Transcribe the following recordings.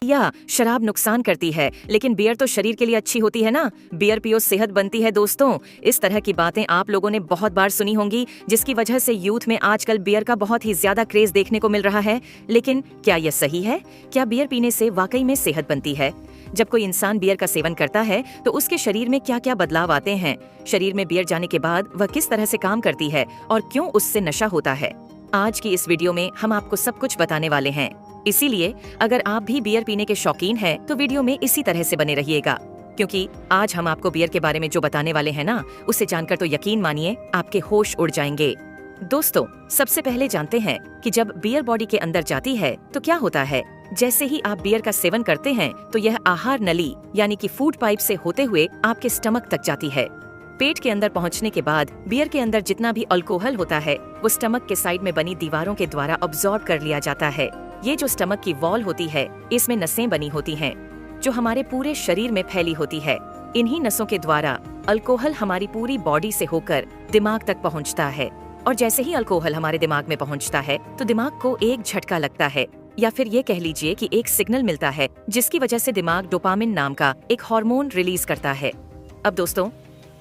या शराब नुकसान करती है, लेकिन बियर तो शरीर के लिए अच्छी होती है ना, बियर पियो सेहत बनती है। दोस्तों, इस तरह की बातें आप लोगों ने बहुत बार सुनी होंगी, जिसकी वजह से यूथ में आजकल बियर का बहुत ही ज्यादा क्रेज देखने को मिल रहा है। लेकिन क्या यह सही है? क्या बियर पीने से वाकई में सेहत बनती है? जब कोई इंसान बियर का सेवन करता है तो उसके शरीर में क्या क्या बदलाव आते हैं? शरीर में बियर जाने के बाद वह किस तरह से काम करती है और क्यों उससे नशा होता है? आज की इस वीडियो में हम आपको सब कुछ बताने वाले हैं। इसीलिए अगर आप भी बियर पीने के शौकीन हैं तो वीडियो में इसी तरह से बने रहिएगा, क्योंकि आज हम आपको बियर के बारे में जो बताने वाले हैं ना, उसे जानकर तो यकीन मानिए आपके होश उड़ जाएंगे। दोस्तों, सबसे पहले जानते हैं कि जब बियर बॉडी के अंदर जाती है तो क्या होता है। जैसे ही आप बियर का सेवन करते हैं तो यह आहार नली यानी कि फूड पाइप से होते हुए आपके स्टमक तक जाती है। पेट के अंदर पहुंचने के बाद बियर के अंदर जितना भी अल्कोहल होता है वो स्टमक के साइड में बनी दीवारों के द्वारा अब्सॉर्ब कर लिया जाता है। ये जो स्टमक की वॉल होती है, इसमें नसें बनी होती हैं जो हमारे पूरे शरीर में फैली होती है। इन्हीं नसों के द्वारा अल्कोहल हमारी पूरी बॉडी से होकर दिमाग तक पहुंचता है, और जैसे ही अल्कोहल हमारे दिमाग में पहुंचता है तो दिमाग को एक झटका लगता है, या फिर ये कह लीजिए कि एक सिग्नल मिलता है, जिसकी वजह से दिमाग डोपामिन नाम का एक हार्मोन रिलीज करता है। अब दोस्तों,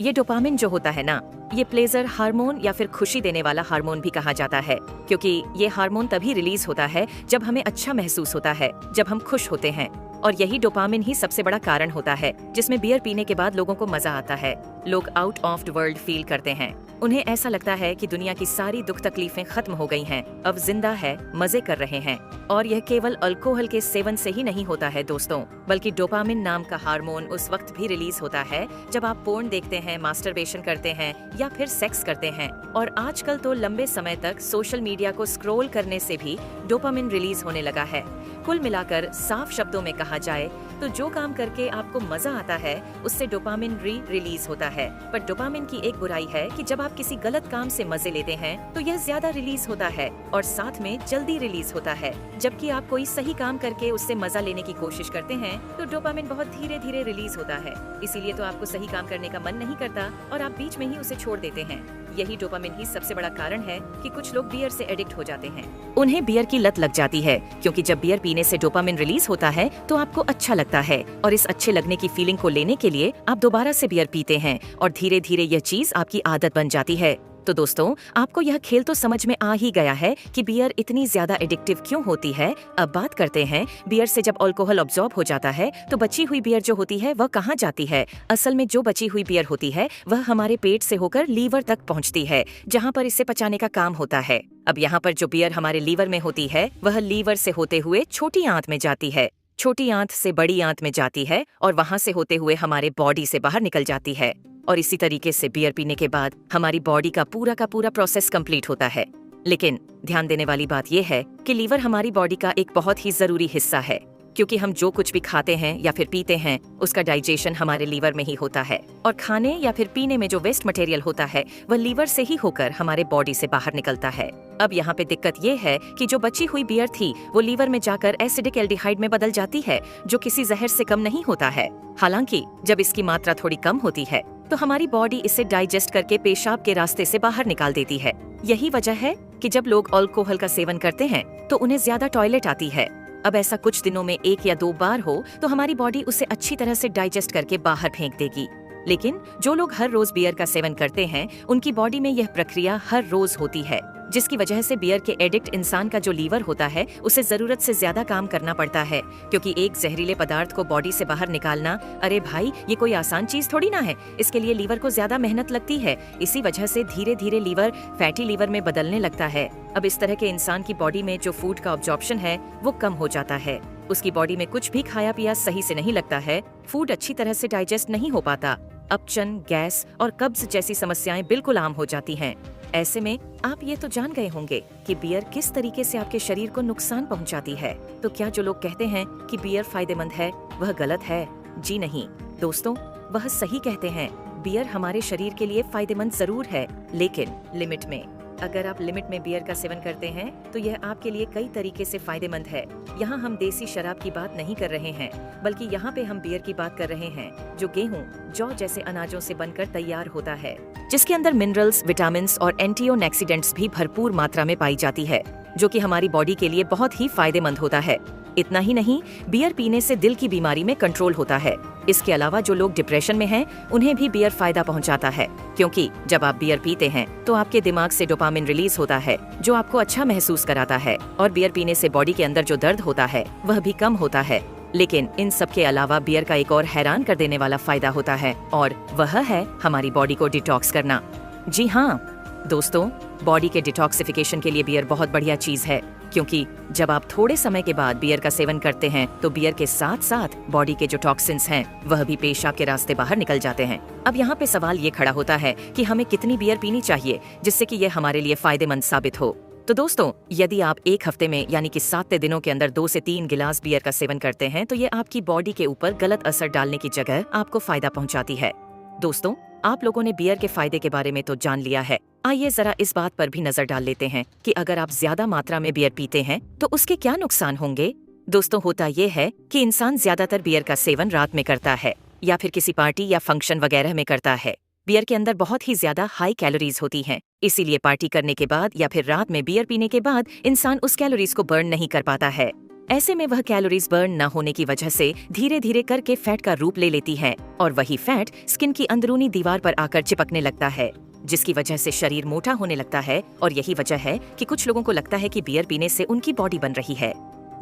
ये डोपामिन जो होता है ना, ये प्लेजर हार्मोन या फिर खुशी देने वाला हार्मोन भी कहा जाता है, क्योंकि ये हार्मोन तभी रिलीज होता है जब हमें अच्छा महसूस होता है, जब हम खुश होते हैं। और यही डोपामिन ही सबसे बड़ा कारण होता है जिसमें बियर पीने के बाद लोगों को मजा आता है। लोग out of the world feel करते हैं। उन्हें ऐसा लगता है कि दुनिया की सारी दुख तकलीफें खत्म हो गई हैं, अब जिंदा है, मजे कर रहे हैं। और यह केवल अल्कोहल के सेवन से ही नहीं होता है दोस्तों, बल्कि डोपामिन नाम का हार्मोन उस वक्त भी रिलीज होता है जब आप पोर्न देखते हैं, मास्टरबेशन करते हैं या फिर सेक्स करते हैं। और आजकल तो लंबे समय तक सोशल मीडिया को स्क्रॉल करने से भी डोपामिन रिलीज होने लगा है। कुल मिलाकर साफ शब्दों में कहा जाए तो जो काम करके आपको मजा आता है उससे डोपामिन रिलीज होता है। पर डोपामिन की एक बुराई है कि जब आप किसी गलत काम से मजे लेते हैं तो यह ज्यादा रिलीज होता है और साथ में जल्दी रिलीज होता है, जबकि आप कोई सही काम करके उससे मजा लेने की कोशिश करते हैं तो डोपामिन बहुत धीरे धीरे रिलीज होता है। इसीलिए तो आपको सही काम करने का मन नहीं करता और आप बीच में ही उसे छोड़ देते हैं। यही डोपामिन ही सबसे बड़ा कारण है कि कुछ लोग बियर से एडिक्ट हो जाते हैं। उन्हें बियर की लत लग जाती है, क्योंकि जब बियर पीने से डोपामिन रिलीज होता है तो आपको अच्छा लगता है, और इस अच्छे लगने की फीलिंग को लेने के लिए आप दोबारा से बियर पीते हैं और धीरे धीरे यह चीज आपकी आदत बन जाती है। तो दोस्तों, आपको यह खेल तो समझ में आ ही गया है कि बियर इतनी ज्यादा एडिक्टिव क्यों होती है। अब बात करते हैं, बियर से जब अल्कोहल अब्सॉर्ब हो जाता है तो बची हुई बियर जो होती है वह कहाँ जाती है। असल में जो बची हुई बियर होती है वह हमारे पेट से होकर लीवर तक पहुँचती है, जहाँ पर इसे पचाने का काम होता है। अब यहाँ पर जो बियर हमारे लीवर में होती है वह लीवर से होते हुए छोटी आंत में जाती है, छोटी आंत से बड़ी आंत में जाती है और वहाँ से होते हुए हमारे बॉडी से बाहर निकल जाती है। और इसी तरीके से बियर पीने के बाद हमारी बॉडी का पूरा प्रोसेस कंप्लीट होता है। लेकिन ध्यान देने वाली बात यह है कि लीवर हमारी बॉडी का एक बहुत ही जरूरी हिस्सा है, क्योंकि हम जो कुछ भी खाते हैं या फिर पीते हैं उसका डाइजेशन हमारे लीवर में ही होता है, और खाने या फिर पीने में जो वेस्ट मटेरियल होता है वह लीवर से ही होकर हमारे बॉडी से बाहर निकलता है। अब यहाँ पे दिक्कत ये है कि जो बची हुई बियर थी वो लीवर में जाकर एसिडिक एल्डिहाइड में बदल जाती है, जो किसी जहर से कम नहीं होता है। हालांकि जब इसकी मात्रा थोड़ी कम होती है तो हमारी बॉडी इसे डाइजेस्ट करके पेशाब के रास्ते से बाहर निकाल देती है। यही वजह है कि जब लोग अल्कोहल का सेवन करते हैं तो उन्हें ज्यादा टॉयलेट आती है। अब ऐसा कुछ दिनों में 1 या 2 बार हो तो हमारी बॉडी उसे अच्छी तरह से डाइजेस्ट करके बाहर फेंक देगी। लेकिन जो लोग हर रोज बियर का सेवन करते हैं उनकी बॉडी में यह प्रक्रिया हर रोज होती है, जिसकी वजह से बियर के एडिक्ट इंसान का जो लीवर होता है उसे जरूरत से ज्यादा काम करना पड़ता है, क्योंकि एक जहरीले पदार्थ को बॉडी से बाहर निकालना, अरे भाई, ये कोई आसान चीज थोड़ी ना है। इसके लिए लीवर को ज्यादा मेहनत लगती है। इसी वजह से धीरे धीरे लीवर फैटी लीवर में बदलने लगता है। अब इस तरह के इंसान की बॉडी में जो फूड का ऑब्जॉर्प्शन है वो कम हो जाता है। उसकी बॉडी में कुछ भी खाया पिया सही से नहीं लगता है, फूड अच्छी तरह से डाइजेस्ट नहीं हो पाता, अपचन, गैस और कब्ज जैसी समस्याएं बिल्कुल आम हो जाती हैं। ऐसे में आप ये तो जान गए होंगे कि बियर किस तरीके से आपके शरीर को नुकसान पहुंचाती है। तो क्या जो लोग कहते हैं कि बियर फायदेमंद है वह गलत है? जी नहीं दोस्तों, वह सही कहते हैं। बियर हमारे शरीर के लिए फायदेमंद जरूर है, लेकिन लिमिट में। अगर आप लिमिट में बियर का सेवन करते हैं तो यह आपके लिए कई तरीके से फायदेमंद है। यहाँ हम देसी शराब की बात नहीं कर रहे हैं, बल्कि यहाँ पे हम बियर की बात कर रहे हैं जो गेहूं, जौ जैसे अनाजों से बनकर तैयार होता है, जिसके अंदर मिनरल्स, विटामिन और एंटीऑक्सीडेंट्स भी भरपूर मात्रा में पाई जाती है, जो कि हमारी बॉडी के लिए बहुत ही फायदेमंद होता है। इतना ही नहीं, बियर पीने से दिल की बीमारी में कंट्रोल होता है। इसके अलावा जो लोग डिप्रेशन में हैं, उन्हें भी बियर फायदा पहुंचाता है, क्योंकि जब आप बियर पीते हैं तो आपके दिमाग से डोपामिन रिलीज होता है, जो आपको अच्छा महसूस कराता है, और बियर पीने से बॉडी के अंदर जो दर्द होता है वह भी कम होता है। लेकिन इन सब के अलावा बियर का एक और हैरान कर देने वाला फायदा होता है, और वह है हमारी बॉडी को डिटॉक्स करना। जी हाँ दोस्तों, बॉडी के डिटॉक्सिफिकेशन के लिए बियर बहुत बढ़िया चीज है, क्योंकि जब आप थोड़े समय के बाद बियर का सेवन करते हैं तो बियर के साथ साथ बॉडी के जो टॉक्सिन्स हैं वह भी पेशाब के रास्ते बाहर निकल जाते हैं। अब यहाँ पे सवाल ये खड़ा होता है कि हमें कितनी बियर पीनी चाहिए जिससे कि ये हमारे लिए फायदेमंद साबित हो। तो दोस्तों, यदि आप एक हफ्ते में यानी कि 7 दिनों के अंदर 2 से 3 गिलास बियर का सेवन करते हैं तो ये आपकी बॉडी के ऊपर गलत असर डालने की जगह आपको फायदा पहुंचाती है। दोस्तों, आप लोगों ने बियर के फायदे के बारे में तो जान लिया है। आइए जरा इस बात पर भी नजर डाल लेते हैं कि अगर आप ज्यादा मात्रा में बियर पीते हैं तो उसके क्या नुकसान होंगे। दोस्तों, होता ये है कि इंसान ज्यादातर बियर का सेवन रात में करता है या फिर किसी पार्टी या फंक्शन वगैरह में करता है। बियर के अंदर बहुत ही ज्यादा हाई कैलोरीज होती हैं, इसीलिए पार्टी करने के बाद या फिर रात में बियर पीने के बाद इंसान उस कैलोरीज को बर्न नहीं कर पाता है। ऐसे में वह कैलोरीज बर्न न होने की वजह से धीरे धीरे करके फैट का रूप ले लेती है, और वही फैट स्किन की अंदरूनी दीवार पर आकर चिपकने लगता है, जिसकी वजह से शरीर मोटा होने लगता है। और यही वजह है कि कुछ लोगों को लगता है कि बियर पीने से उनकी बॉडी बन रही है,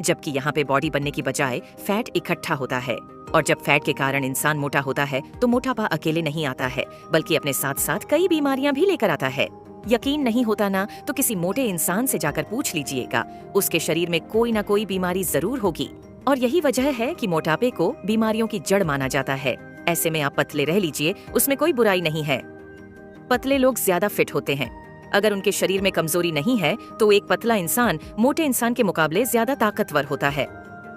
जबकि यहाँ पे बॉडी बनने की बजाय फैट इकट्ठा होता है। और जब फैट के कारण इंसान मोटा होता है तो मोटापा अकेले नहीं आता है, बल्कि अपने साथ साथ कई बीमारियां भी लेकर आता है। यकीन नहीं होता ना, तो किसी मोटे इंसान से जाकर पूछ लीजिएगा, उसके शरीर में कोई ना कोई बीमारी जरूर होगी। और यही वजह है कि मोटापे को बीमारियों की जड़ माना जाता है। ऐसे में आप पतले रह लीजिए, उसमें कोई बुराई नहीं है। पतले लोग ज्यादा फिट होते हैं। अगर उनके शरीर में कमजोरी नहीं है तो एक पतला इंसान मोटे इंसान के मुकाबले ज्यादा ताकतवर होता है।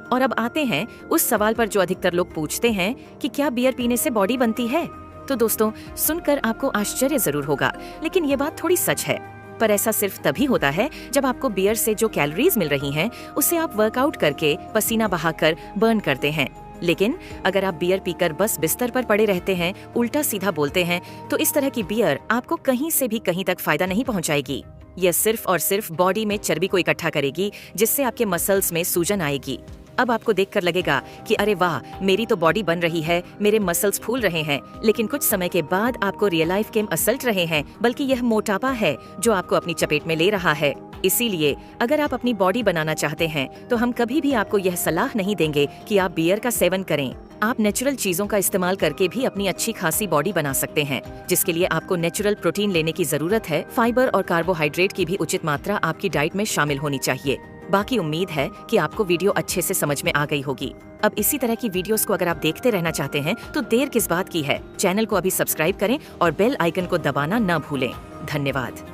और अब आते हैं उस सवाल पर जो अधिकतर लोग पूछते हैं कि क्या बियर पीने से बॉडी बनती है। तो दोस्तों, सुनकर आपको आश्चर्य जरूर होगा, लेकिन ये बात थोड़ी सच है। पर ऐसा सिर्फ तभी होता है जब आपको बियर से जो कैलोरीज मिल रही हैं, उसे आप वर्कआउट करके पसीना बहाकर बर्न करते हैं। लेकिन अगर आप बियर पीकर बस बिस्तर पर पड़े रहते हैं, उल्टा सीधा बोलते हैं, तो इस तरह की बियर आपको कहीं से भी कहीं तक फायदा नहीं पहुंचाएगी। यह सिर्फ और सिर्फ बॉडी में चर्बी को इकट्ठा करेगी, जिससे आपके मसल्स में सूजन आएगी। अब आपको देखकर लगेगा कि अरे वाह, मेरी तो बॉडी बन रही है, मेरे मसल्स फूल रहे हैं। लेकिन कुछ समय के बाद आपको रियलाइज के असल्ट रहे हैं, बल्कि यह मोटापा है जो आपको अपनी चपेट में ले रहा है। इसीलिए अगर आप अपनी बॉडी बनाना चाहते हैं तो हम कभी भी आपको यह सलाह नहीं देंगे कि आप बियर का सेवन करें। आप नेचुरल चीजों का इस्तेमाल करके भी अपनी अच्छी खासी बॉडी बना सकते हैं, जिसके लिए आपको नेचुरल प्रोटीन लेने की जरूरत है। फाइबर और कार्बोहाइड्रेट की भी उचित मात्रा आपकी डाइट में शामिल होनी चाहिए। बाकी उम्मीद है कि आपको वीडियो अच्छे से समझ में आ गई होगी। अब इसी तरह की वीडियोस को अगर आप देखते रहना चाहते हैं तो देर किस बात की है, चैनल को अभी सब्सक्राइब करें और बेल आइकन को दबाना न भूलें। धन्यवाद।